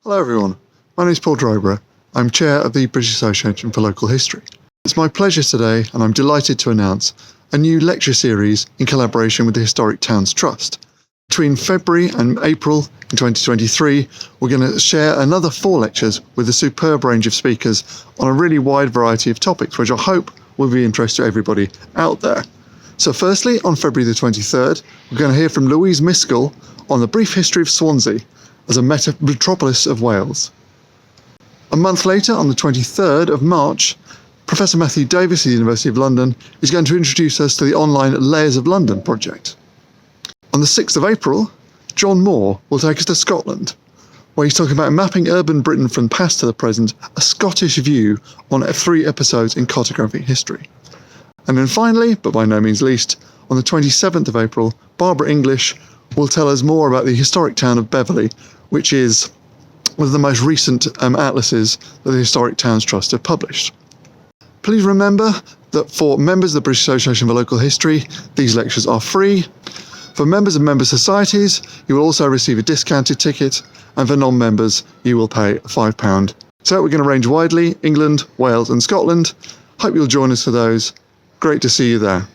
Hello everyone, my name is Paul Drobra. I'm Chair of the British Association for Local History. It's my pleasure today, and I'm delighted to announce a new lecture series in collaboration with the Historic Towns Trust. Between February and April in 2023, we're going to share another 4 lectures with a superb range of speakers on a really wide variety of topics, which I hope will be of interest to everybody out there. So firstly, on February the 23rd, we're going to hear from Louise Miskell on the brief history of Swansea as a metropolis of Wales. A month later, on the 23rd of March, Professor Matthew Davis of the University of London is going to introduce us to the online Layers of London project. On the 6th of April, John Moore will take us to Scotland, where he's talking about mapping urban Britain from past to the present, a Scottish view on 3 episodes in cartographic history. And then finally, but by no means least, on the 27th of April, Barbara English will tell us more about the historic town of Beverley, which is one of the most recent atlases that the Historic Towns Trust have published. Please remember that for members of the British Association for Local History, these lectures are free. For members of member societies, you will also receive a discounted ticket, and for non-members, you will pay £5. So we're going to range widely: England, Wales and Scotland. Hope you'll join us for those. Great to see you there.